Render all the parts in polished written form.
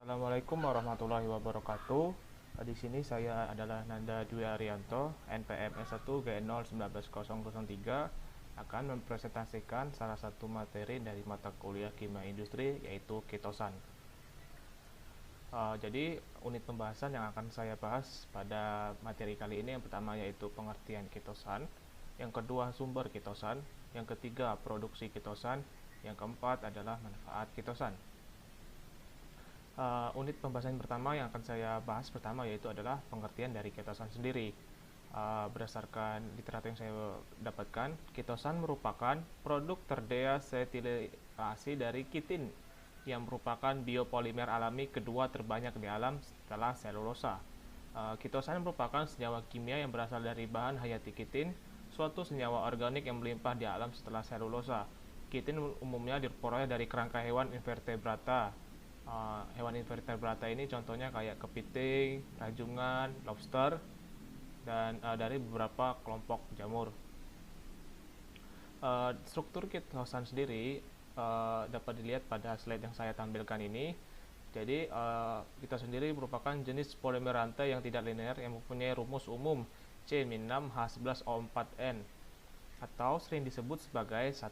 Assalamualaikum warahmatullahi wabarakatuh. Di sini saya adalah Nanda Dwi Arianto, NPM S1 G0190003, akan mempresentasikan salah satu materi dari mata kuliah Kimia Industri, yaitu ketosan. Jadi unit pembahasan yang akan saya bahas pada materi kali ini yang pertama yaitu pengertian ketosan, yang kedua sumber ketosan, yang ketiga produksi ketosan, yang keempat adalah manfaat ketosan. Unit pembahasan pertama yang akan saya bahas pertama yaitu adalah pengertian dari ketosan sendiri. Berdasarkan literatur yang saya dapatkan, ketosan merupakan produk terdeasetilasi dari kitin yang merupakan biopolimer alami kedua terbanyak di alam setelah selulosa. Ketosan merupakan senyawa kimia yang berasal dari bahan hayati kitin, suatu senyawa organik yang melimpah di alam setelah selulosa. Kitin umumnya diperoleh dari kerangka hewan invertebrata. Hewan invertebrata ini contohnya kayak kepiting, rajungan, lobster, dan dari beberapa kelompok jamur. Struktur ketosan sendiri dapat dilihat pada slide yang saya tampilkan ini. Jadi kita sendiri merupakan jenis polimer rantai yang tidak linear yang mempunyai rumus umum C-6H11O4N atau sering disebut sebagai 1,4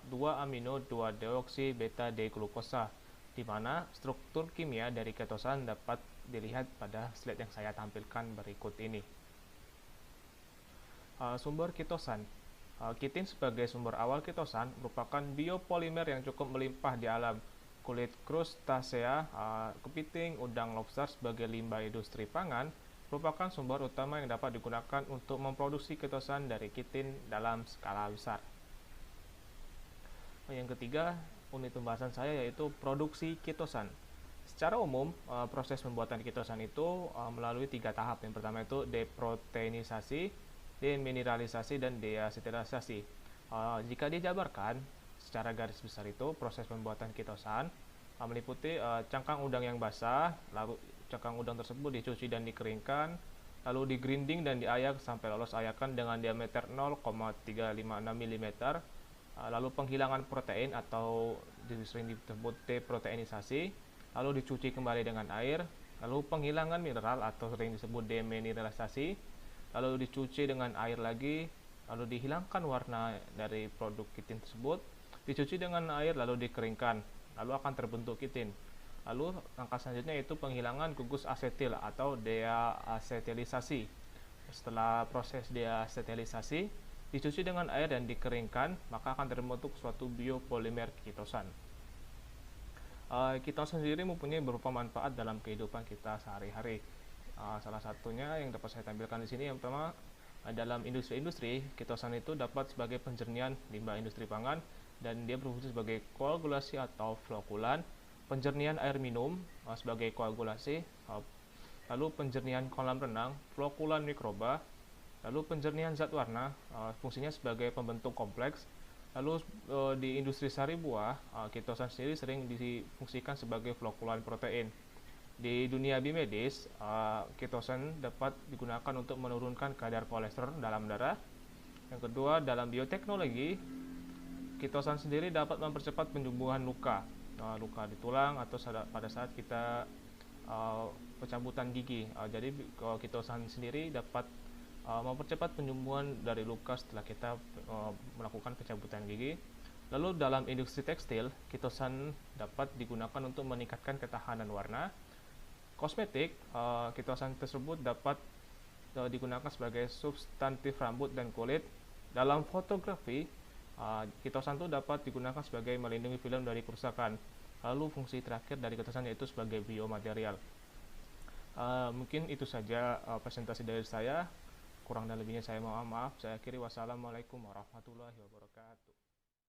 2-amino 2-deoksi beta D-glukosa, di mana struktur kimia dari ketosan dapat dilihat pada slide yang saya tampilkan berikut ini. Sumber ketosan. Kitin sebagai sumber awal ketosan merupakan biopolimer yang cukup melimpah di alam. Kulit krustasea, kepiting, udang, lobster sebagai limbah industri pangan merupakan sumber utama yang dapat digunakan untuk memproduksi ketosan dari kitin dalam skala besar. Yang ketiga, unit pembahasan saya yaitu produksi ketosan. Secara umum, proses pembuatan ketosan itu melalui 3 tahap. Yang pertama itu deproteinisasi, demineralisasi, dan deasetylisasi. Jika dijabarkan secara garis besar itu, proses pembuatan ketosan meliputi cangkang udang yang basah, lalu cangkang udang tersebut dicuci dan dikeringkan, lalu digrinding dan diayak sampai lolos ayakan dengan diameter 0,356 mm, lalu penghilangan protein atau sering disebut deproteinisasi, lalu dicuci kembali dengan air, lalu penghilangan mineral atau sering disebut demineralisasi, lalu dicuci dengan air lagi, lalu dihilangkan warna dari produk kitin tersebut, dicuci dengan air lalu dikeringkan, lalu akan terbentuk kitin. Lalu langkah selanjutnya yaitu penghilangan gugus asetil atau deasetylisasi. Setelah proses deasetylisasi, dicuci dengan air dan dikeringkan, maka akan terbentuk suatu biopolimer ketosan. Ketosan sendiri mempunyai beberapa manfaat dalam kehidupan kita sehari-hari. Salah satunya yang dapat saya tampilkan di sini yang pertama, dalam industri-industri, ketosan itu dapat sebagai penjernihan limbah industri pangan dan dia berfungsi sebagai koagulasi atau flokulan, penjernihan air minum sebagai koagulasi, lalu penjernihan kolam renang, flokulan mikroba, lalu penjernihan zat warna, fungsinya sebagai pembentuk kompleks. Lalu di industri sari buah, ketosan sendiri sering difungsikan sebagai flokulan protein. Di dunia biomedis, ketosan dapat digunakan untuk menurunkan kadar kolesterol dalam darah. Yang kedua, dalam bioteknologi, ketosan sendiri dapat mempercepat penyembuhan luka, luka di tulang atau pada saat kita pencabutan gigi. Jadi ketosan sendiri dapat mempercepat penyembuhan dari luka setelah kita melakukan pencabutan gigi. Lalu dalam industri tekstil, ketosan dapat digunakan untuk meningkatkan ketahanan warna. Kosmetik, ketosan tersebut dapat digunakan sebagai substantif rambut dan kulit. Dalam fotografi, ketosan itu dapat digunakan sebagai melindungi film dari kerusakan. Lalu fungsi terakhir dari ketosan yaitu sebagai biomaterial. Mungkin itu saja presentasi dari saya. Kurang dan lebihnya saya mohon maaf. Saya akhiri, wassalamualaikum warahmatullahi wabarakatuh.